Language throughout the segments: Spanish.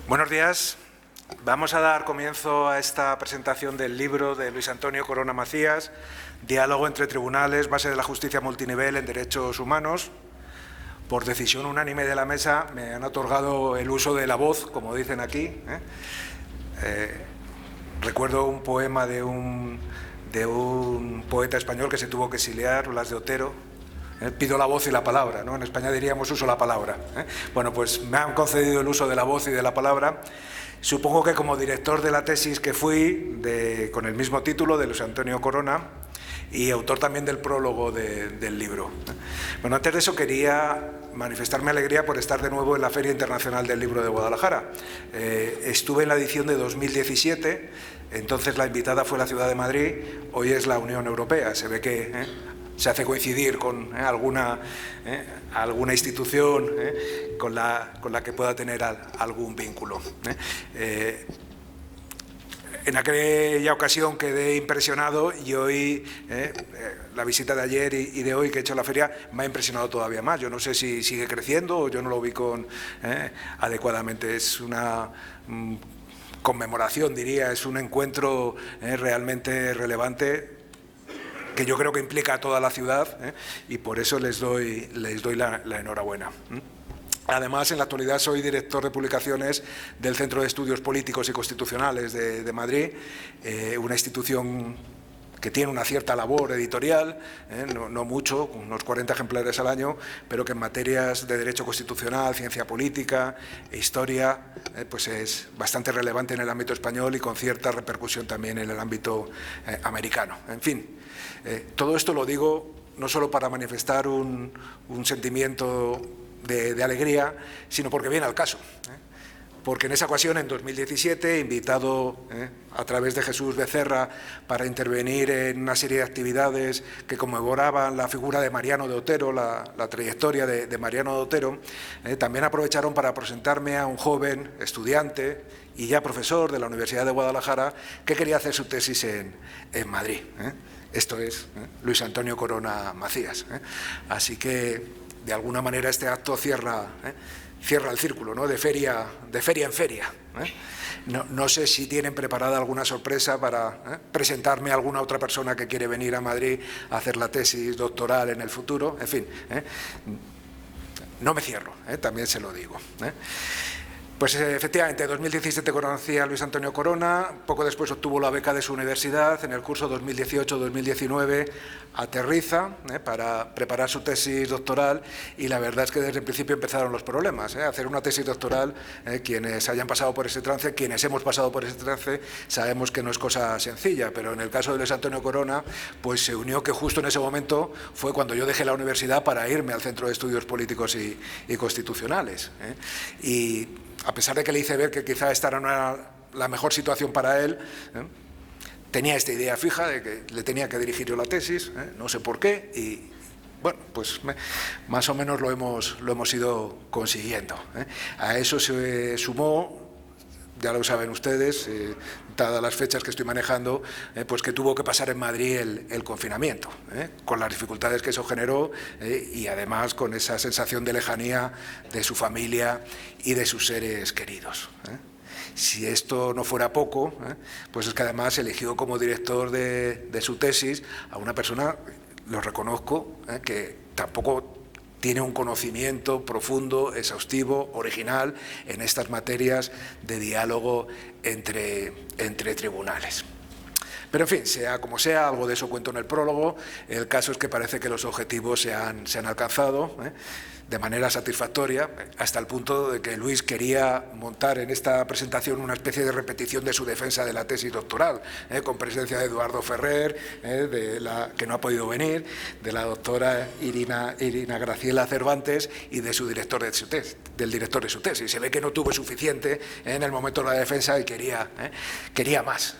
Buenos días. Vamos a dar comienzo a esta presentación del libro de Luis Antonio Corona Macías, Diálogo entre tribunales, base de la justicia multinivel en derechos humanos. Por decisión unánime de la mesa me han otorgado el uso de la voz, como dicen aquí. Recuerdo un poema de un poeta español que se tuvo que exiliar, Blas de Otero. Pido la voz y la palabra, ¿no? En España diríamos uso la palabra. Bueno, pues me han concedido el uso de la voz y de la palabra. Supongo que como director de la tesis que fui, con el mismo título, de Luis Antonio Corona, y autor también del prólogo del libro. Bueno, antes de eso quería manifestar mi alegría por estar de nuevo en la Feria Internacional del Libro de Guadalajara. Estuve en la edición de 2017, entonces la invitada fue la Ciudad de Madrid, hoy es la Unión Europea. Se ve que se hace coincidir con alguna institución con la que pueda tener algún vínculo. En aquella ocasión quedé impresionado y hoy, la visita de ayer y de hoy que he hecho a la feria me ha impresionado todavía más. Yo no sé si sigue creciendo o yo no lo vi adecuadamente. Es una conmemoración, diría, es un encuentro realmente relevante que yo creo que implica a toda la ciudad, y por eso les doy la enhorabuena. Además, en la actualidad soy director de publicaciones del Centro de Estudios Políticos y Constitucionales de Madrid, una institución que tiene una cierta labor editorial, no mucho, unos 40 ejemplares al año, pero que en materias de derecho constitucional, ciencia política e historia, pues es bastante relevante en el ámbito español y con cierta repercusión también en el ámbito americano. En fin, todo esto lo digo no solo para manifestar un sentimiento de alegría, sino porque viene al caso. Porque en esa ocasión, en 2017, invitado a través de Jesús Becerra para intervenir en una serie de actividades que conmemoraban la figura de Mariano de Otero, la trayectoria de Mariano de Otero, también aprovecharon para presentarme a un joven estudiante y ya profesor de la Universidad de Guadalajara que quería hacer su tesis en Madrid. Esto es Luis Antonio Corona Macías. Así que, de alguna manera, este acto cierra el círculo, ¿no? de feria en feria. No sé si tienen preparada alguna sorpresa para presentarme a alguna otra persona que quiere venir a Madrid a hacer la tesis doctoral en el futuro. En fin, no me cierro, también se lo digo. Pues efectivamente, en 2017 conocí a Luis Antonio Corona, poco después obtuvo la beca de su universidad, en el curso 2018-2019 aterriza para preparar su tesis doctoral y la verdad es que desde el principio empezaron los problemas. Hacer una tesis doctoral, quienes hayan pasado por ese trance, quienes hemos pasado por ese trance, sabemos que no es cosa sencilla, pero en el caso de Luis Antonio Corona, pues se unió que justo en ese momento fue cuando yo dejé la universidad para irme al Centro de Estudios Políticos y Constitucionales. Y a pesar de que le hice ver que quizá esta no era la mejor situación para él, tenía esta idea fija de que le tenía que dirigir yo la tesis, no sé por qué, y bueno, pues más o menos lo hemos ido consiguiendo. A eso se sumó, ya lo saben ustedes, dadas las fechas que estoy manejando, pues que tuvo que pasar en Madrid el confinamiento, con las dificultades que eso generó y además con esa sensación de lejanía de su familia y de sus seres queridos. Si esto no fuera poco, pues es que además eligió como director de su tesis a una persona, lo reconozco, que tampoco tiene un conocimiento profundo, exhaustivo, original en estas materias de diálogo entre tribunales. Pero en fin, sea como sea, algo de eso cuento en el prólogo. El caso es que parece que los objetivos se han alcanzado de manera satisfactoria, hasta el punto de que Luis quería montar en esta presentación una especie de repetición de su defensa de la tesis doctoral, con presencia de Eduardo Ferrer, que no ha podido venir, de la doctora Irina Graciela Cervantes y de su director del director de su tesis. Se ve que no tuvo suficiente en el momento de la defensa y quería más.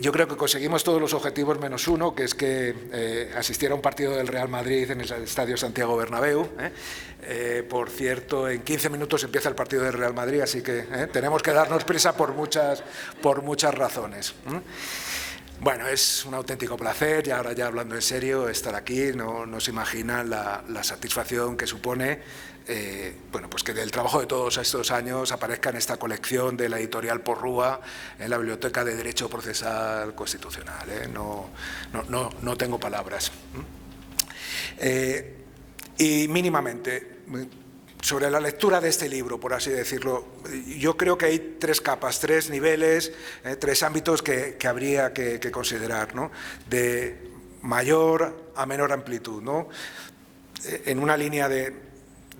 Yo creo que conseguimos todos los objetivos menos uno, que es que asistiera a un partido del Real Madrid en el Estadio Santiago Bernabéu. Por cierto, en 15 minutos empieza el partido del Real Madrid, así que tenemos que darnos prisa por muchas razones. Bueno, es un auténtico placer, y ahora ya hablando en serio, estar aquí. No se imaginan la satisfacción que supone bueno, pues que del trabajo de todos estos años aparezca en esta colección de la editorial Porrúa en la Biblioteca de Derecho Procesal Constitucional. No tengo palabras. Y mínimamente, sobre la lectura de este libro, por así decirlo, yo creo que hay tres capas, tres niveles, tres ámbitos que habría que considerar, ¿no? De mayor a menor amplitud, ¿no? En una línea de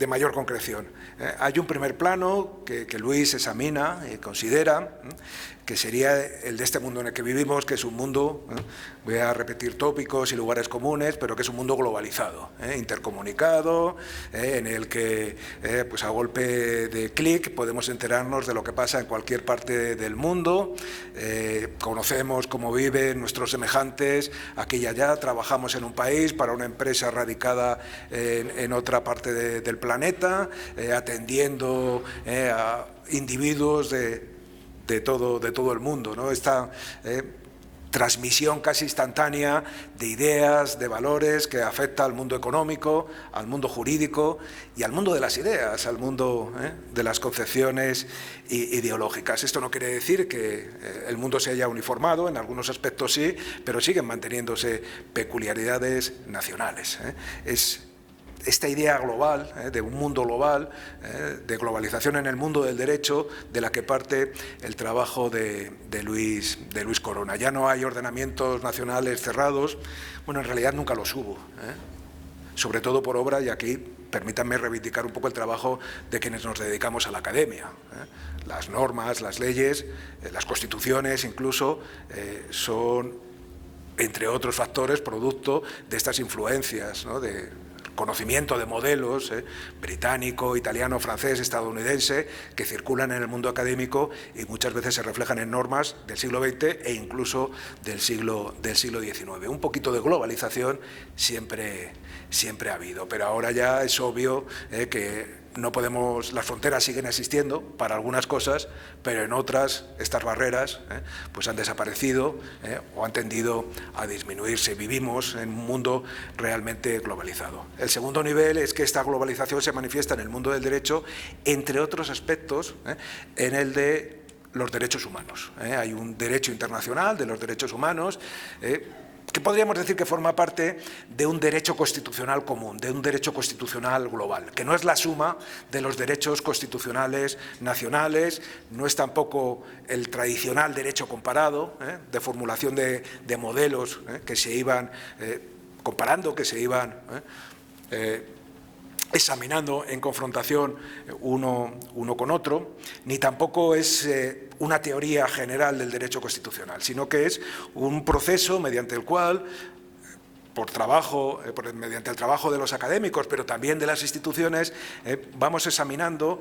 mayor concreción. Hay un primer plano que Luis examina y considera, que sería el de este mundo en el que vivimos, que es un mundo, voy a repetir tópicos y lugares comunes, pero que es un mundo globalizado, intercomunicado, en el que pues a golpe de clic podemos enterarnos de lo que pasa en cualquier parte del mundo, conocemos cómo viven nuestros semejantes aquí y allá, trabajamos en un país para una empresa radicada en otra parte del planeta, atendiendo a individuos de todo el mundo, ¿no? Esta transmisión casi instantánea de ideas, de valores que afecta al mundo económico, al mundo jurídico y al mundo de las ideas, al mundo de las concepciones ideológicas. Esto no quiere decir que el mundo se haya uniformado, en algunos aspectos sí, pero siguen manteniéndose peculiaridades nacionales. Es esta idea global, de un mundo global, de globalización en el mundo del derecho, de la que parte el trabajo de Luis Corona. Ya no hay ordenamientos nacionales cerrados, bueno, en realidad nunca los hubo, sobre todo por obra, y aquí permítanme reivindicar un poco el trabajo de quienes nos dedicamos a la academia. Las normas, las leyes, las constituciones incluso, son, entre otros factores, producto de estas influencias, ¿no? De conocimiento de modelos británico, italiano, francés, estadounidense, que circulan en el mundo académico y muchas veces se reflejan en normas del siglo XX e incluso del siglo XIX. Un poquito de globalización siempre ha habido, pero ahora ya es obvio que no podemos, las fronteras siguen existiendo para algunas cosas, pero en otras estas barreras pues han desaparecido o han tendido a disminuirse. Vivimos en un mundo realmente globalizado. El segundo nivel es que esta globalización se manifiesta en el mundo del derecho, entre otros aspectos, en el de los derechos humanos. Hay un derecho internacional de los derechos humanos, que podríamos decir que forma parte de un derecho constitucional común, de un derecho constitucional global, que no es la suma de los derechos constitucionales nacionales, no es tampoco el tradicional derecho comparado, de formulación de modelos que se iban comparando, que se iban examinando en confrontación uno con otro, ni tampoco es una teoría general del derecho constitucional, sino que es un proceso mediante el cual, mediante el trabajo de los académicos, pero también de las instituciones, vamos examinando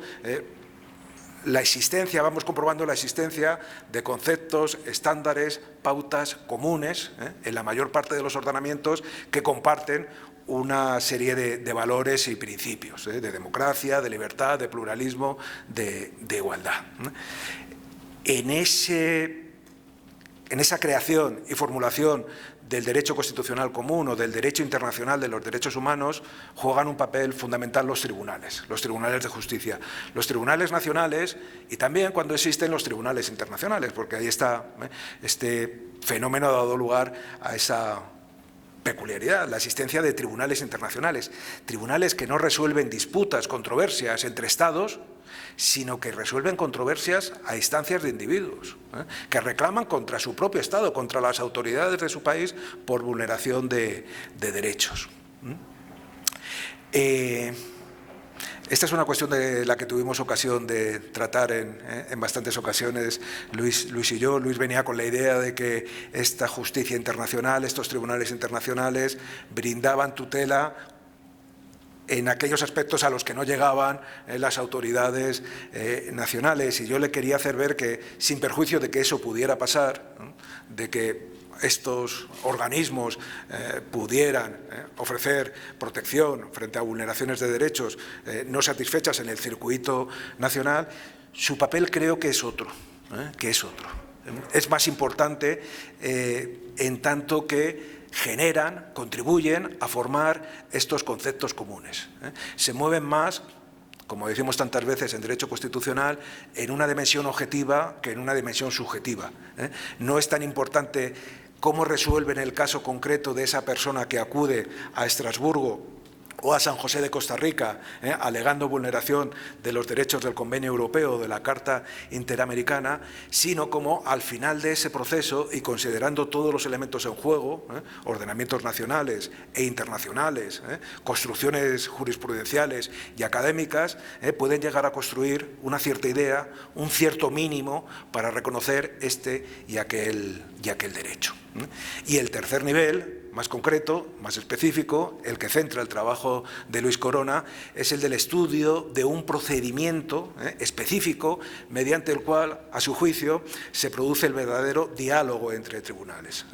vamos comprobando la existencia de conceptos, estándares, pautas comunes en la mayor parte de los ordenamientos que comparten una serie de valores y principios, de democracia, de libertad, de pluralismo, de igualdad. En esa creación y formulación del derecho constitucional común o del derecho internacional de los derechos humanos juegan un papel fundamental los tribunales de justicia, los tribunales nacionales y también cuando existen los tribunales internacionales, porque ahí está, este fenómeno ha dado lugar a esa peculiaridad, la existencia de tribunales internacionales, tribunales que no resuelven disputas, controversias entre estados, sino que resuelven controversias a instancias de individuos, que reclaman contra su propio Estado, contra las autoridades de su país por vulneración de derechos. Esta es una cuestión de la que tuvimos ocasión de tratar en bastantes ocasiones Luis y yo. Luis venía con la idea de que esta justicia internacional, estos tribunales internacionales, brindaban tutela en aquellos aspectos a los que no llegaban las autoridades nacionales. Y yo le quería hacer ver que, sin perjuicio de que eso pudiera pasar, ¿no?, de que estos organismos pudieran ofrecer protección frente a vulneraciones de derechos no satisfechas en el circuito nacional, su papel creo que es otro, Es más importante en tanto que generan, contribuyen a formar estos conceptos comunes. Se mueven más, como decimos tantas veces en derecho constitucional, en una dimensión objetiva que en una dimensión subjetiva. No es tan importante cómo resuelven el caso concreto de esa persona que acude a Estrasburgo o a San José de Costa Rica, alegando vulneración de los derechos del Convenio Europeo o de la Carta Interamericana, sino como al final de ese proceso y considerando todos los elementos en juego, ordenamientos nacionales e internacionales, construcciones jurisprudenciales y académicas, pueden llegar a construir una cierta idea, un cierto mínimo para reconocer este y aquel derecho. Y el tercer nivel, más concreto, más específico, el que centra el trabajo de Luis Corona, es el del estudio de un procedimiento específico mediante el cual, a su juicio, se produce el verdadero diálogo entre tribunales.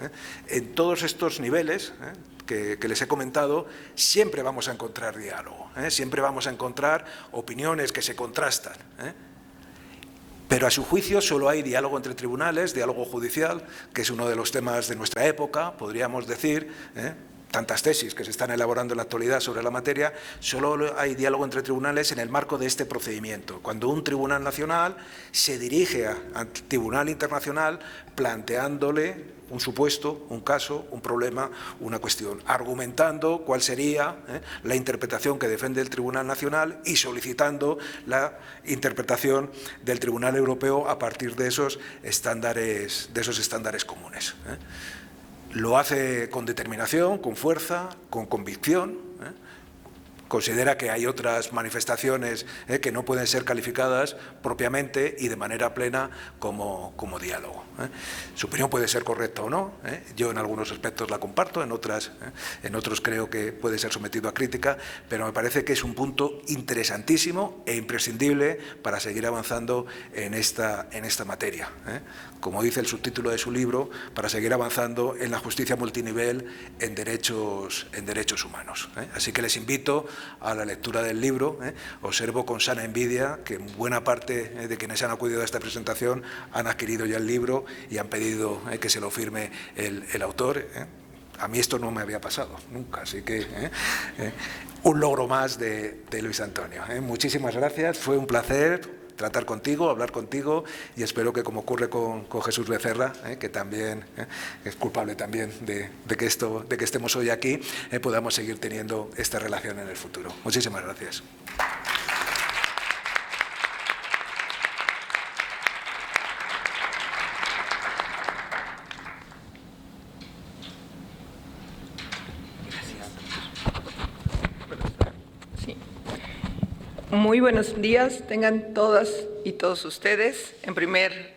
En todos estos niveles que les he comentado, siempre vamos a encontrar diálogo, siempre vamos a encontrar opiniones que se contrastan. Pero a su juicio solo hay diálogo entre tribunales, diálogo judicial, que es uno de los temas de nuestra época, podríamos decir, tantas tesis que se están elaborando en la actualidad sobre la materia, solo hay diálogo entre tribunales en el marco de este procedimiento. Cuando un tribunal nacional se dirige al tribunal internacional planteándole un supuesto, un caso, un problema, una cuestión, argumentando cuál sería la interpretación que defiende el Tribunal Nacional y solicitando la interpretación del Tribunal Europeo a partir de esos estándares comunes. Lo hace con determinación, con fuerza, con convicción. Considera que hay otras manifestaciones que no pueden ser calificadas propiamente y de manera plena como diálogo. Su opinión puede ser correcta o no. Yo en algunos aspectos la comparto, en otros creo que puede ser sometido a crítica, pero me parece que es un punto interesantísimo e imprescindible para seguir avanzando en esta materia. Como dice el subtítulo de su libro, para seguir avanzando en la justicia multinivel en derechos humanos. Así que les invito a la lectura del libro. Observo con sana envidia que buena parte de quienes han acudido a esta presentación han adquirido ya el libro y han pedido que se lo firme el autor. A mí esto no me había pasado nunca, así que un logro más de Luis Antonio. Muchísimas gracias, fue un placer tratar contigo, hablar contigo y espero que, como ocurre con Jesús Becerra, que también es culpable también de que estemos hoy aquí, podamos seguir teniendo esta relación en el futuro. Muchísimas gracias. Muy buenos días, tengan todas y todos ustedes. En primer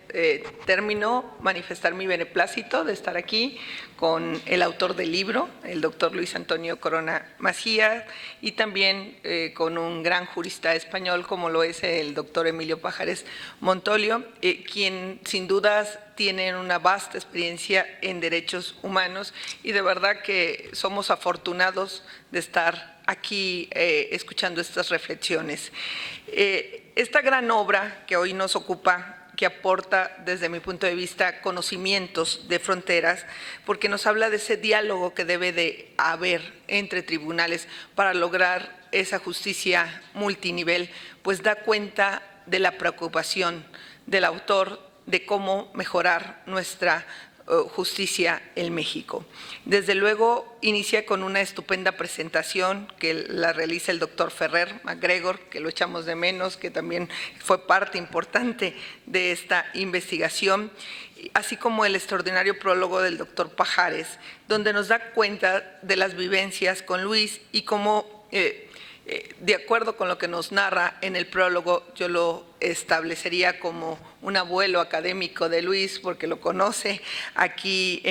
término, manifestar mi beneplácito de estar aquí con el autor del libro, el doctor Luis Antonio Corona Macías, y también con un gran jurista español como lo es el doctor Emilio Pajares Montolio, quien sin dudas tiene una vasta experiencia en derechos humanos y de verdad que somos afortunados de estar aquí escuchando estas reflexiones. Esta gran obra que hoy nos ocupa, que aporta desde mi punto de vista conocimientos de fronteras, porque nos habla de ese diálogo que debe de haber entre tribunales para lograr esa justicia multinivel, pues da cuenta de la preocupación del autor de cómo mejorar nuestra justicia en México. Desde luego inicia con una estupenda presentación que la realiza el doctor Ferrer MacGregor, que lo echamos de menos, que también fue parte importante de esta investigación, así como el extraordinario prólogo del doctor Pajares, donde nos da cuenta de las vivencias con Luis y cómo de acuerdo con lo que nos narra en el prólogo, yo lo establecería como un abuelo académico de Luis, porque lo conoce aquí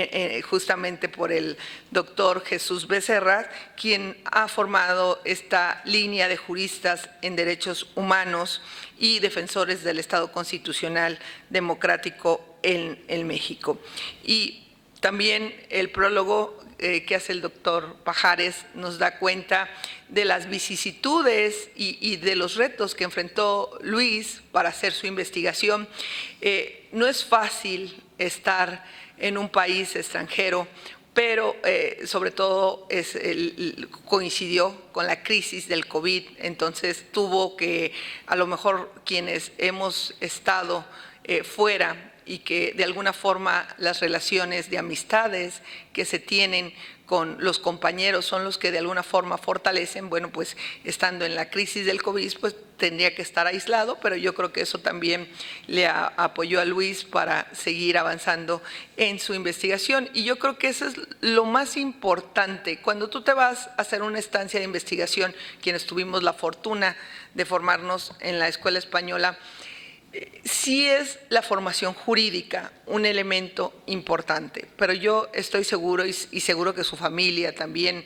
justamente por el doctor Jesús Becerra, quien ha formado esta línea de juristas en derechos humanos y defensores del Estado constitucional democrático en México. Y también el prólogo que hace el doctor Pajares nos da cuenta de las vicisitudes y de los retos que enfrentó Luis para hacer su investigación. No es fácil estar en un país extranjero, pero sobre todo coincidió con la crisis del COVID, entonces tuvo que, a lo mejor quienes hemos estado fuera y que de alguna forma las relaciones de amistades que se tienen con los compañeros son los que de alguna forma fortalecen, bueno, pues estando en la crisis del COVID, pues tendría que estar aislado, pero yo creo que eso también le apoyó a Luis para seguir avanzando en su investigación. Y yo creo que eso es lo más importante. Cuando tú te vas a hacer una estancia de investigación, quienes tuvimos la fortuna de formarnos en la Escuela Española, sí es la formación jurídica un elemento importante, pero yo estoy seguro y seguro que su familia también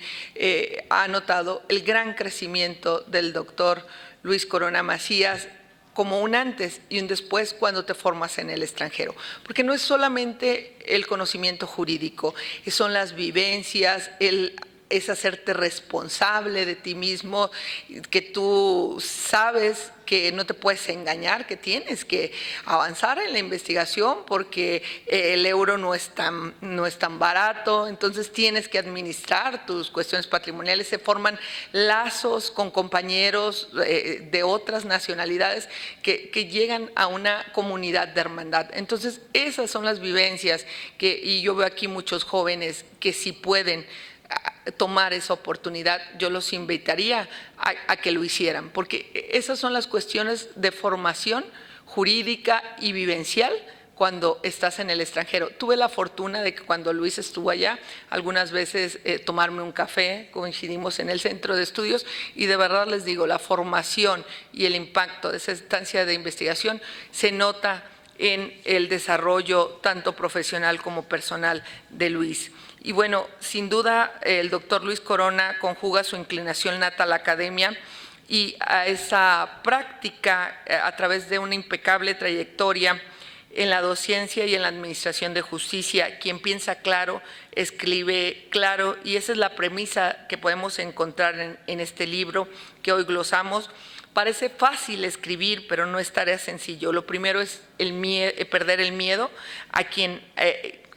ha notado el gran crecimiento del doctor Luis Corona Macías como un antes y un después cuando te formas en el extranjero, porque no es solamente el conocimiento jurídico, son las vivencias, es hacerte responsable de ti mismo, que tú sabes que no te puedes engañar, que tienes que avanzar en la investigación porque el euro no es tan barato, entonces tienes que administrar tus cuestiones patrimoniales, se forman lazos con compañeros de otras nacionalidades que llegan a una comunidad de hermandad. Entonces esas son las vivencias y yo veo aquí muchos jóvenes que si pueden tomar esa oportunidad, yo los invitaría a que lo hicieran, porque esas son las cuestiones de formación jurídica y vivencial cuando estás en el extranjero. Tuve la fortuna de que cuando Luis estuvo allá, algunas veces tomarme un café, coincidimos en el centro de estudios y de verdad les digo, la formación y el impacto de esa estancia de investigación se nota en el desarrollo tanto profesional como personal de Luis. Y bueno, sin duda el doctor Luis Corona conjuga su inclinación nata a la academia y a esa práctica a través de una impecable trayectoria en la docencia y en la administración de justicia. Quien piensa claro, escribe claro, y esa es la premisa que podemos encontrar en este libro que hoy glosamos. Parece fácil escribir, pero no es tarea sencillo. Lo primero es perder el miedo a quien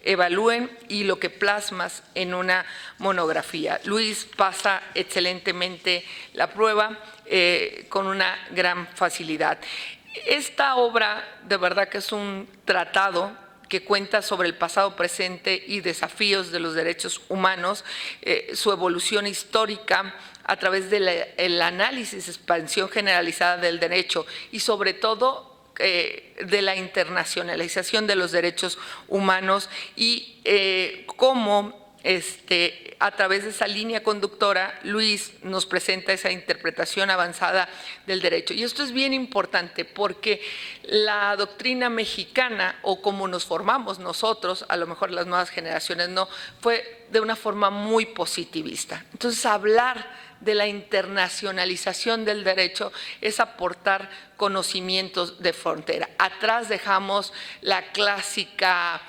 evalúen y lo que plasmas en una monografía. Luis pasa excelentemente la prueba con una gran facilidad. Esta obra de verdad que es un tratado que cuenta sobre el pasado, presente y desafíos de los derechos humanos, su evolución histórica a través del análisis, expansión generalizada del derecho y sobre todo de la internacionalización de los derechos humanos y cómo a través de esa línea conductora Luis nos presenta esa interpretación avanzada del derecho. Y esto es bien importante porque la doctrina mexicana o como nos formamos nosotros, a lo mejor las nuevas generaciones no, fue de una forma muy positivista. Entonces hablar de la internacionalización del derecho es aportar conocimientos de frontera. Atrás dejamos la clásica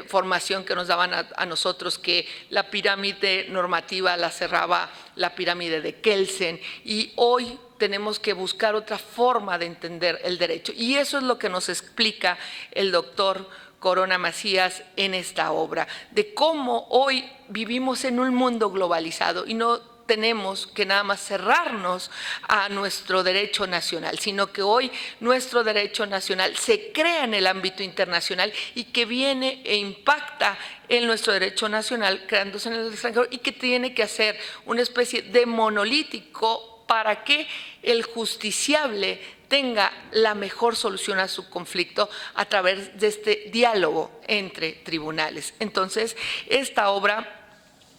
formación que nos daban a nosotros, que la pirámide normativa la cerraba la pirámide de Kelsen, y hoy tenemos que buscar otra forma de entender el derecho. Y eso es lo que nos explica el doctor Corona Macías en esta obra, de cómo hoy vivimos en un mundo globalizado y no tenemos que nada más cerrarnos a nuestro derecho nacional, sino que hoy nuestro derecho nacional se crea en el ámbito internacional y que viene e impacta en nuestro derecho nacional creándose en el extranjero y que tiene que hacer una especie de monolítico para que el justiciable tenga la mejor solución a su conflicto a través de este diálogo entre tribunales. Entonces, esta obra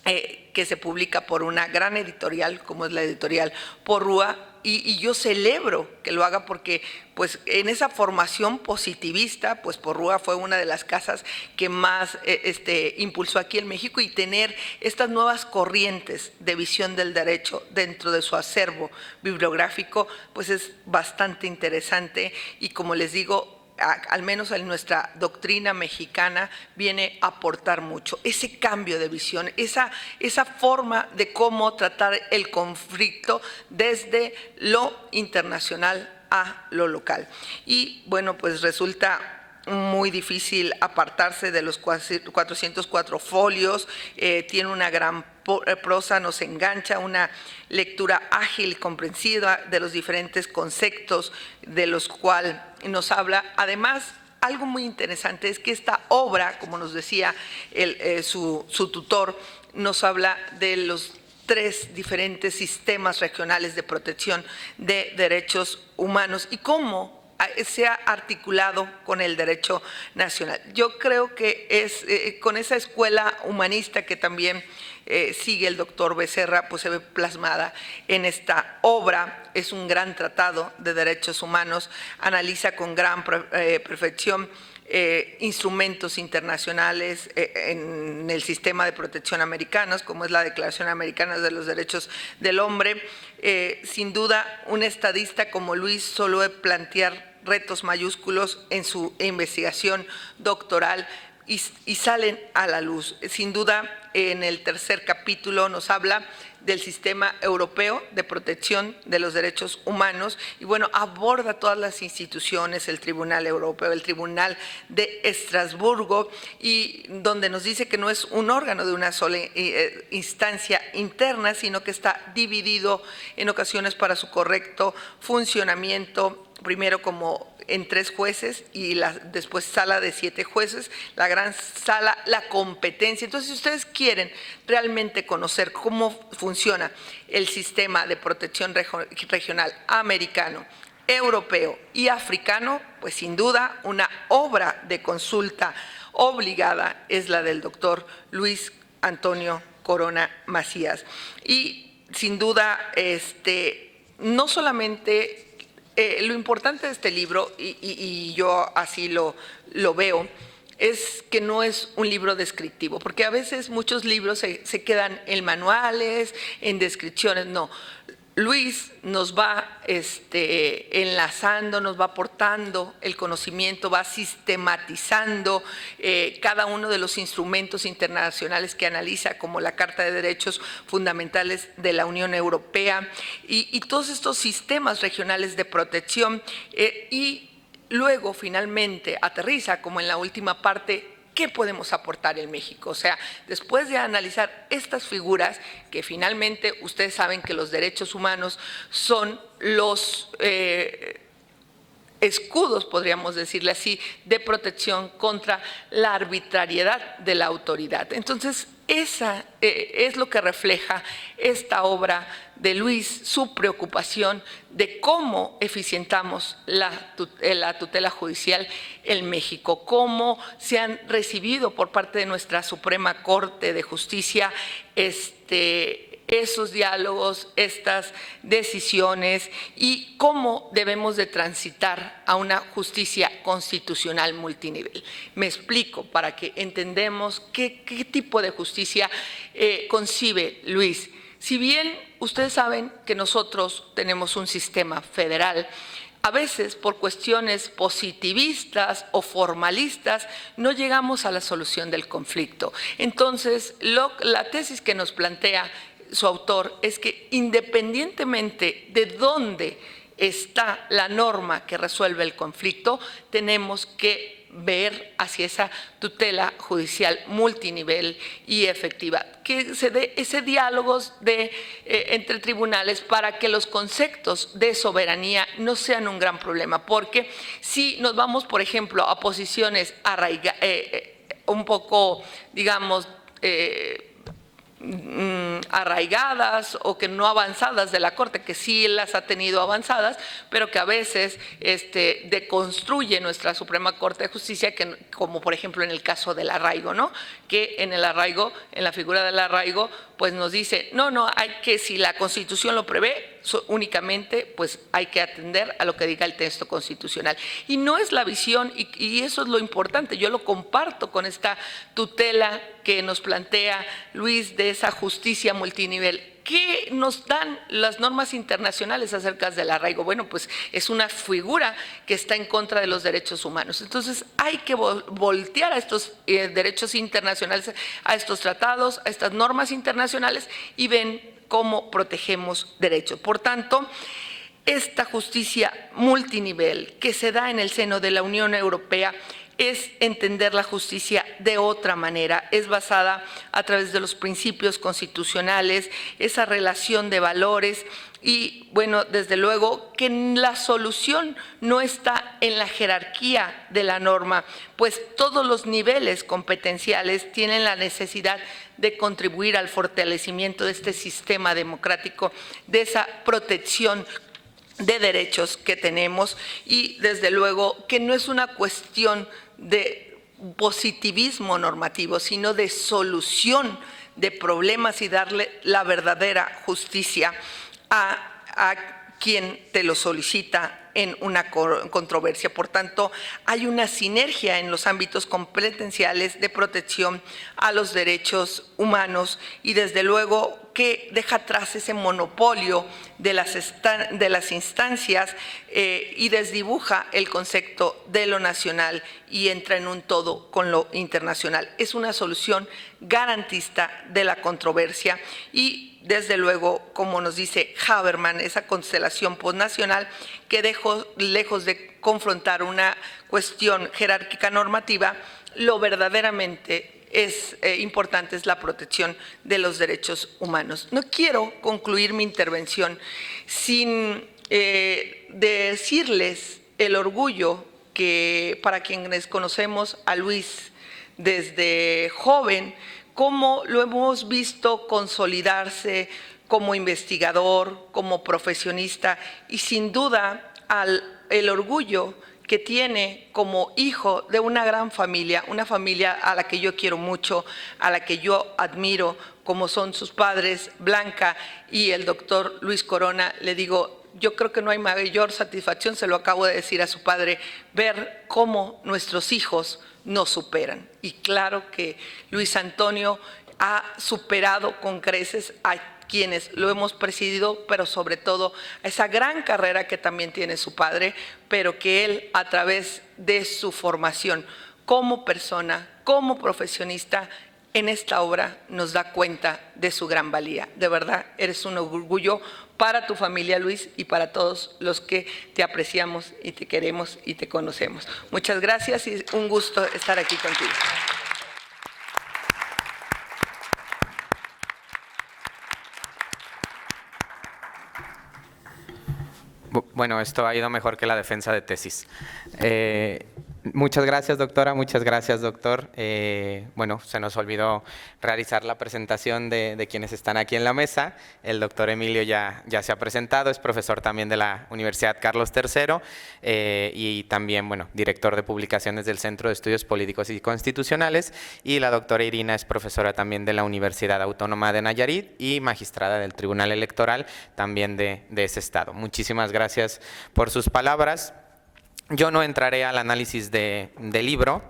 que se publica por una gran editorial como es la editorial Porrúa, y yo celebro que lo haga porque pues en esa formación positivista pues Porrúa fue una de las casas que más impulsó aquí en México, y tener estas nuevas corrientes de visión del derecho dentro de su acervo bibliográfico pues es bastante interesante, y como les digo, al menos en nuestra doctrina mexicana, viene a aportar mucho. Ese cambio de visión, esa forma de cómo tratar el conflicto desde lo internacional a lo local. Y bueno, pues resulta muy difícil apartarse de los 404 folios, tiene una gran prosa, nos engancha, una lectura ágil y comprensiva de los diferentes conceptos de los cuales nos habla. Además, algo muy interesante es que esta obra, como nos decía su tutor, nos habla de los 3 diferentes sistemas regionales de protección de derechos humanos y cómo se ha articulado con el derecho nacional. Yo creo que es con esa escuela humanista que también sigue el doctor Becerra, pues se ve plasmada en esta obra. Es un gran tratado de derechos humanos, analiza con gran perfección instrumentos internacionales en el sistema de protección americanos, como es la Declaración Americana de los Derechos del Hombre. Sin duda, un estadista como Luis Solóe plantear retos mayúsculos en su investigación doctoral y salen a la luz. Sin duda, en el tercer capítulo nos habla del sistema europeo de protección de los derechos humanos y bueno, aborda todas las instituciones, el Tribunal Europeo, el Tribunal de Estrasburgo, y donde nos dice que no es un órgano de una sola instancia interna, sino que está dividido en ocasiones para su correcto funcionamiento, primero como en 3 jueces y después sala de 7 jueces, la gran sala, la competencia. Entonces, si ustedes quieren realmente conocer cómo funciona el sistema de protección regional americano, europeo y africano, pues sin duda una obra de consulta obligada es la del doctor Luis Antonio Corona Macías. Y sin duda, no solamente lo importante de este libro, y yo así lo veo, es que no es un libro descriptivo, porque a veces muchos libros se quedan en manuales, en descripciones. No, Luis nos va enlazando, nos va aportando el conocimiento, va sistematizando cada uno de los instrumentos internacionales que analiza, como la Carta de Derechos Fundamentales de la Unión Europea y todos estos sistemas regionales de protección y luego finalmente aterriza, como en la última parte, ¿qué podemos aportar en México? O sea, después de analizar estas figuras, que finalmente ustedes saben que los derechos humanos son los escudos, podríamos decirle así, de protección contra la arbitrariedad de la autoridad. Entonces, esa es lo que refleja esta obra de Luis, su preocupación de cómo eficientamos la tutela judicial en México, cómo se han recibido por parte de nuestra Suprema Corte de Justicia esos diálogos, estas decisiones y cómo debemos de transitar a una justicia constitucional multinivel. Me explico para que entendamos qué tipo de justicia concibe Luis. Si bien ustedes saben que nosotros tenemos un sistema federal, a veces por cuestiones positivistas o formalistas no llegamos a la solución del conflicto. Entonces, la tesis que nos plantea su autor es que independientemente de dónde está la norma que resuelve el conflicto, tenemos que ver hacia esa tutela judicial multinivel y efectiva, que se dé ese diálogo entre tribunales para que los conceptos de soberanía no sean un gran problema, porque si nos vamos, por ejemplo, a posiciones un poco, digamos, arraigadas o que no avanzadas de la Corte, que sí las ha tenido avanzadas, pero que a veces deconstruye nuestra Suprema Corte de Justicia, como por ejemplo en el caso del arraigo, ¿no? Que en el arraigo, en la figura del arraigo, pues nos dice, no, hay que, si la Constitución lo prevé, únicamente pues hay que atender a lo que diga el texto constitucional. Y no es la visión, y eso es lo importante, yo lo comparto con esta tutela que nos plantea Luis de esa justicia multinivel. ¿Qué nos dan las normas internacionales acerca del arraigo? Bueno, pues es una figura que está en contra de los derechos humanos. Entonces hay que voltear a estos derechos internacionales, a estos tratados, a estas normas internacionales y ven cómo protegemos derechos. Por tanto, esta justicia multinivel que se da en el seno de la Unión Europea es entender la justicia de otra manera, es basada a través de los principios constitucionales, esa relación de valores y, bueno, desde luego que la solución no está en la jerarquía de la norma, pues todos los niveles competenciales tienen la necesidad de contribuir al fortalecimiento de este sistema democrático, de esa protección de derechos que tenemos y desde luego que no es una cuestión de positivismo normativo, sino de solución de problemas y darle la verdadera justicia a quien te lo solicita en una controversia. Por tanto, hay una sinergia en los ámbitos competenciales de protección a los derechos humanos y desde luego que deja atrás ese monopolio de las instancias y desdibuja el concepto de lo nacional y entra en un todo con lo internacional. Es una solución garantista de la controversia y desde luego, como nos dice Habermas, esa constelación postnacional que lejos de confrontar una cuestión jerárquica normativa, lo verdaderamente es importante es la protección de los derechos humanos. No quiero concluir mi intervención sin decirles el orgullo que para quienes conocemos a Luis desde joven, cómo lo hemos visto consolidarse como investigador, como profesionista y sin duda el orgullo que tiene como hijo de una gran familia, una familia a la que yo quiero mucho, a la que yo admiro, como son sus padres, Blanca y el doctor Luis Corona. Le digo, yo creo que no hay mayor satisfacción, se lo acabo de decir a su padre, ver cómo nuestros hijos nos superan. Y claro que Luis Antonio ha superado con creces a quienes lo hemos presidido, pero sobre todo a esa gran carrera que también tiene su padre, pero que él a través de su formación como persona, como profesionista, en esta obra nos da cuenta de su gran valía. De verdad, eres un orgullo para tu familia, Luis, y para todos los que te apreciamos y te queremos y te conocemos. Muchas gracias y un gusto estar aquí contigo. Bueno, esto ha ido mejor que la defensa de tesis. Muchas gracias, doctora. Muchas gracias, doctor. Bueno, se nos olvidó realizar la presentación de quienes están aquí en la mesa. El doctor Emilio ya se ha presentado, es profesor también de la Universidad Carlos III y también, bueno, director de publicaciones del Centro de Estudios Políticos y Constitucionales. Y la doctora Irina es profesora también de la Universidad Autónoma de Nayarit y magistrada del Tribunal Electoral también de ese estado. Muchísimas gracias por sus palabras. Yo no entraré al análisis del libro,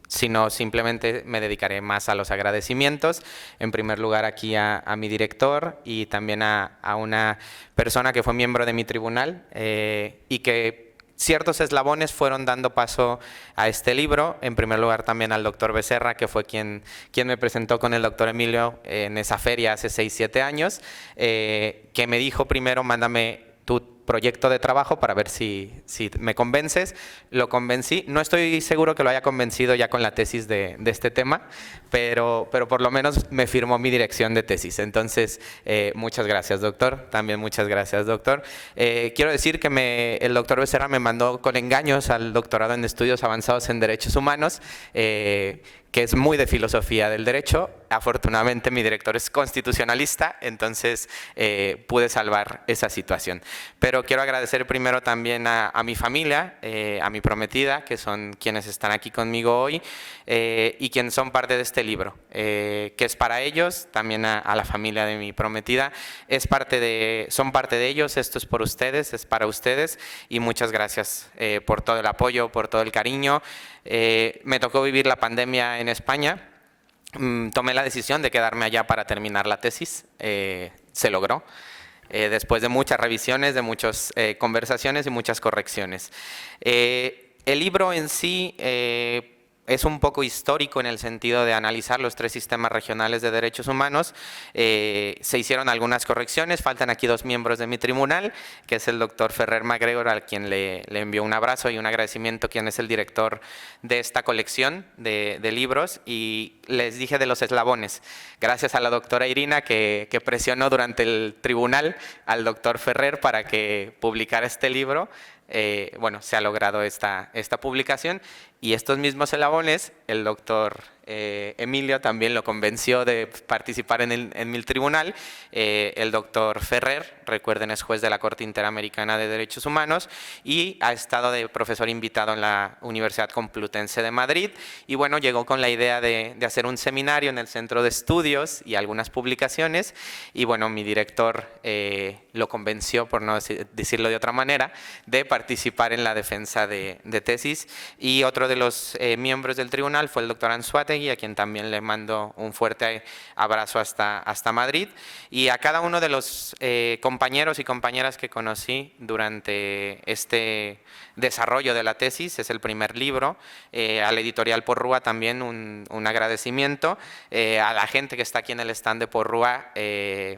sino simplemente me dedicaré más a los agradecimientos. En primer lugar aquí a mi director y también a una persona que fue miembro de mi tribunal y que ciertos eslabones fueron dando paso a este libro. En primer lugar también al doctor Becerra, que fue quien me presentó con el doctor Emilio en esa feria hace 6-7 años, que me dijo primero, mándame tu proyecto de trabajo para ver si me convences. Lo convencí. No estoy seguro que lo haya convencido ya con la tesis de este tema, pero por lo menos me firmó mi dirección de tesis. Entonces, muchas gracias, doctor. También muchas gracias, doctor. Quiero decir que el doctor Becerra me mandó con engaños al doctorado en Estudios Avanzados en Derechos Humanos, que es muy de filosofía del derecho. Afortunadamente mi director es constitucionalista, entonces pude salvar esa situación. Pero quiero agradecer primero también a mi familia, a mi prometida, que son quienes están aquí conmigo hoy y quienes son parte de este libro, que es para ellos, también a la familia de mi prometida. Son parte de ellos, esto es por ustedes, es para ustedes y muchas gracias por todo el apoyo, por todo el cariño. Me tocó vivir la pandemia en España. Tomé la decisión de quedarme allá para terminar la tesis. Se logró. Después de muchas revisiones, de muchas conversaciones y muchas correcciones. El libro en sí es un poco histórico en el sentido de analizar los 3 sistemas regionales de derechos humanos. Se hicieron algunas correcciones, faltan aquí 2 miembros de mi tribunal, que es el doctor Ferrer MacGregor, al quien le envío un abrazo y un agradecimiento, quien es el director de esta colección de libros, y les dije de los eslabones. Gracias a la doctora Irina, que presionó durante el tribunal al doctor Ferrer para que publicara este libro. Bueno, se ha logrado esta publicación, y estos mismos eslabones, el doctor Emilio también lo convenció de participar en mi tribunal. El doctor Ferrer, recuerden, es juez de la Corte Interamericana de Derechos Humanos y ha estado de profesor invitado en la Universidad Complutense de Madrid, y bueno, llegó con la idea de hacer un seminario en el Centro de Estudios y algunas publicaciones, y bueno, mi director lo convenció, por no decirlo de otra manera, de participar en la defensa de tesis. Y otro de los miembros del tribunal fue el doctor Anzuategui, a quien también le mando un fuerte abrazo hasta Madrid, y a cada uno de los compañeros y compañeras que conocí durante este desarrollo de la tesis. Es el primer libro. A la editorial Porrúa también un agradecimiento. A la gente que está aquí en el stand de Porrúa,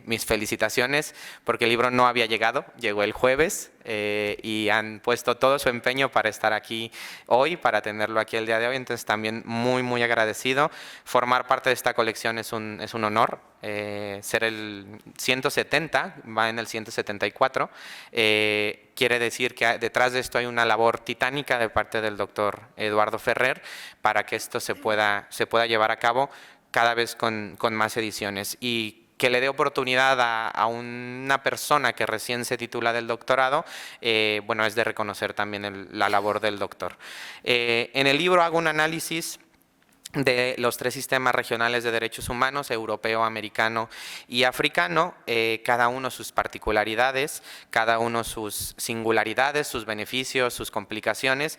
mis felicitaciones, porque el libro no había llegado, llegó el jueves, y han puesto todo su empeño para estar aquí hoy, para tenerlo aquí el día de hoy. Entonces también muy agradecido. Formar parte de esta colección es un honor. Ser el 170, va en el 174, quiere decir que detrás de esto hay una labor titánica de parte del doctor Eduardo Ferrer para que esto se pueda llevar a cabo cada vez con más ediciones. Y que le dé oportunidad a una persona que recién se titula del doctorado, bueno, es de reconocer también la labor del doctor. En el libro hago un análisis de los 3 sistemas regionales de derechos humanos, europeo, americano y africano, cada uno sus particularidades, cada uno sus singularidades, sus beneficios, sus complicaciones,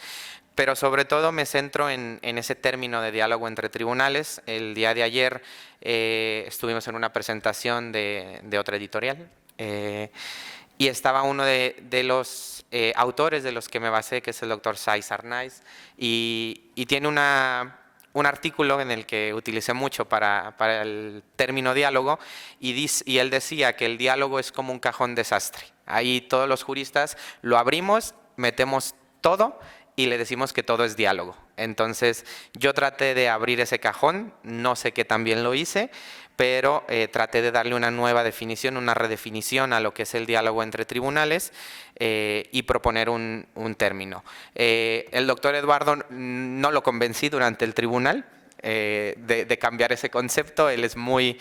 pero sobre todo me centro en ese término de diálogo entre tribunales. El día de ayer estuvimos en una presentación de otra editorial, y estaba uno de los autores de los que me basé, que es el doctor Saiz Arnaiz, y tiene un artículo en el que utilicé mucho para el término diálogo, y él decía que el diálogo es como un cajón desastre. Ahí todos los juristas lo abrimos, metemos todo y le decimos que todo es diálogo. Entonces yo traté de abrir ese cajón, no sé qué tan bien lo hice, pero traté de darle una nueva definición, una redefinición a lo que es el diálogo entre tribunales, y proponer un término. El doctor Eduardo no lo convencí durante el tribunal de cambiar ese concepto. Él es muy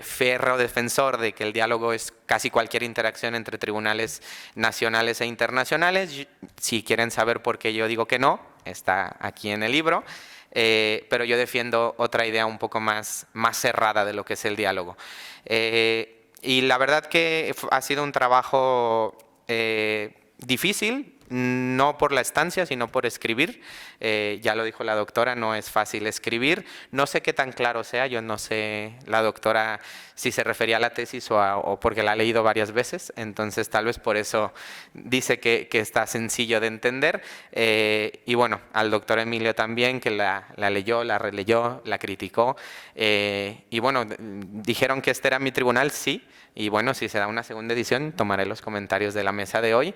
férreo defensor de que el diálogo es casi cualquier interacción entre tribunales nacionales e internacionales. Si quieren saber por qué yo digo que no, está aquí en el libro. Pero yo defiendo otra idea un poco más cerrada de lo que es el diálogo. Y la verdad que ha sido un trabajo difícil, no por la estancia, sino por escribir. Ya lo dijo la doctora, no es fácil escribir. No sé qué tan claro sea, yo no sé la doctora si se refería a la tesis o porque la ha leído varias veces, entonces tal vez por eso dice que está sencillo de entender. Y bueno, al doctor Emilio también, que la leyó, la releyó, la criticó. Y bueno, dijeron que este era mi tribunal, sí. Y bueno, si se da una segunda edición, tomaré los comentarios de la mesa de hoy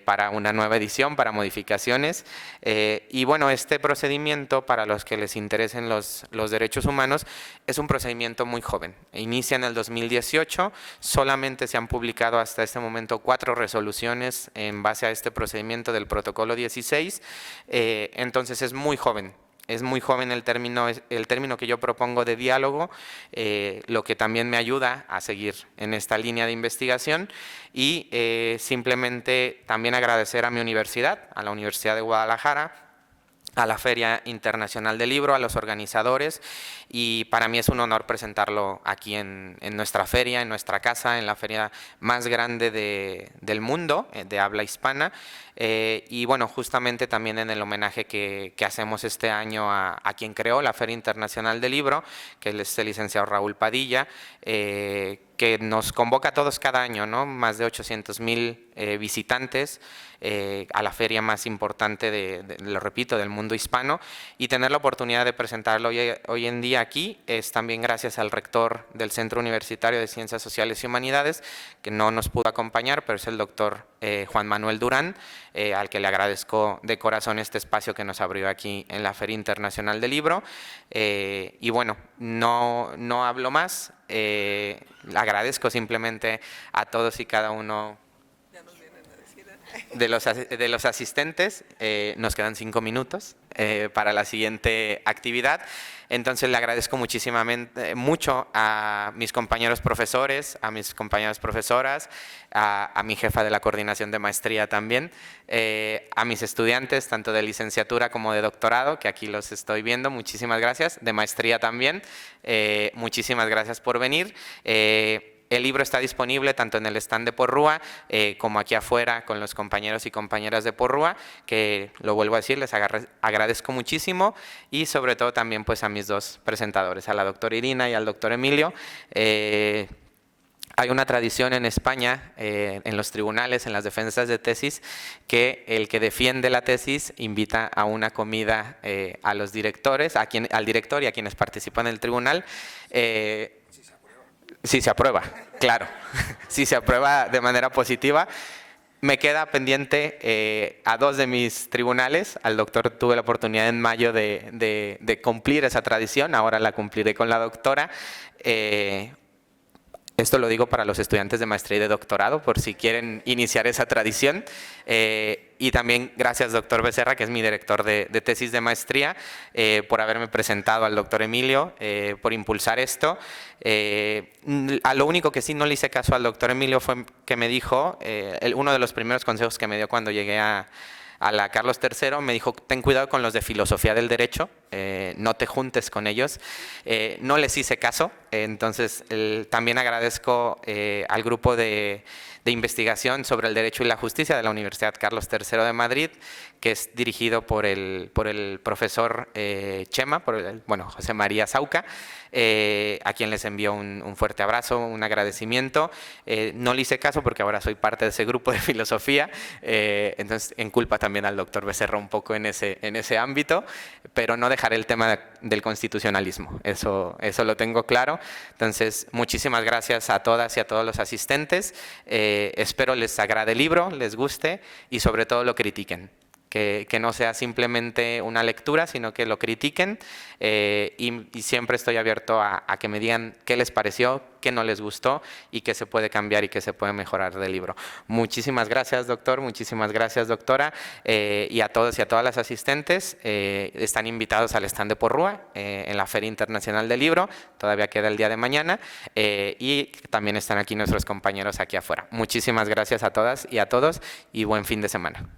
para una nueva edición, para modificaciones. Y bueno, este procedimiento, para los que les interesen los derechos humanos, es un procedimiento muy joven. Inicia en el 2018, solamente se han publicado hasta este momento 4 resoluciones en base a este procedimiento del protocolo 16, entonces es muy joven. Es muy joven el término que yo propongo de diálogo, lo que también me ayuda a seguir en esta línea de investigación, y simplemente también agradecer a mi universidad, a la Universidad de Guadalajara, a la Feria Internacional del Libro, a los organizadores, y para mí es un honor presentarlo aquí en nuestra feria, en nuestra casa, en la feria más grande del mundo, de habla hispana, y bueno, justamente también en el homenaje que hacemos este año a quien creó la Feria Internacional del Libro, que es el licenciado Raúl Padilla, que nos convoca a todos cada año, ¿no? Más de 800,000 visitantes a la feria más importante, lo repito, del mundo hispano, y tener la oportunidad de presentarlo hoy en día aquí es también gracias al rector del Centro Universitario de Ciencias Sociales y Humanidades, que no nos pudo acompañar, pero es el doctor Juan Manuel Durán, al que le agradezco de corazón este espacio que nos abrió aquí en la Feria Internacional del Libro. Y bueno, no hablo más, agradezco simplemente a todos y cada uno de los asistentes. Nos quedan 5 minutos para la siguiente actividad. Entonces le agradezco mucho a mis compañeros profesores, a mis compañeras profesoras, a mi jefa de la coordinación de maestría también, a mis estudiantes, tanto de licenciatura como de doctorado, que aquí los estoy viendo, muchísimas gracias, de maestría también, muchísimas gracias por venir. El libro está disponible tanto en el stand de Porrúa como aquí afuera con los compañeros y compañeras de Porrúa, que lo vuelvo a decir, les agradezco muchísimo, y sobre todo también pues a mis dos presentadores, a la doctora Irina y al doctor Emilio. Hay una tradición en España, en los tribunales, en las defensas de tesis, que el que defiende la tesis invita a una comida a los directores, al director y a quienes participan en el tribunal. Si se aprueba, claro, si se aprueba de manera positiva. Me queda pendiente a 2 de mis tribunales. Al doctor tuve la oportunidad en mayo de cumplir esa tradición, ahora la cumpliré con la doctora. Esto lo digo para los estudiantes de maestría y de doctorado, por si quieren iniciar esa tradición. Y también gracias, doctor Becerra, que es mi director de tesis de maestría, por haberme presentado al doctor Emilio, por impulsar esto. A lo único que sí no le hice caso al doctor Emilio fue que me dijo, uno de los primeros consejos que me dio cuando llegué a la Carlos III, me dijo: ten cuidado con los de filosofía del derecho, no te juntes con ellos. No les hice caso, entonces también agradezco al grupo de investigación sobre el derecho y la justicia de la Universidad Carlos III de Madrid, que es dirigido por el profesor Chema, José María Sauca, a quien les envío un fuerte abrazo, un agradecimiento. No le hice caso porque ahora soy parte de ese grupo de filosofía, entonces en culpa también al doctor Becerra un poco en ese ámbito, pero no dejaré el tema del constitucionalismo, eso lo tengo claro. Entonces, muchísimas gracias a todas y a todos los asistentes. Espero les agrade el libro, les guste y sobre todo lo critiquen. Que no sea simplemente una lectura, sino que lo critiquen, y siempre estoy abierto a que me digan qué les pareció, qué no les gustó y qué se puede cambiar y qué se puede mejorar del libro. Muchísimas gracias, doctor, muchísimas gracias, doctora, y a todos y a todas las asistentes. Están invitados al stand de Porrúa en la Feria Internacional del Libro, todavía queda el día de mañana, y también están aquí nuestros compañeros aquí afuera. Muchísimas gracias a todas y a todos y buen fin de semana.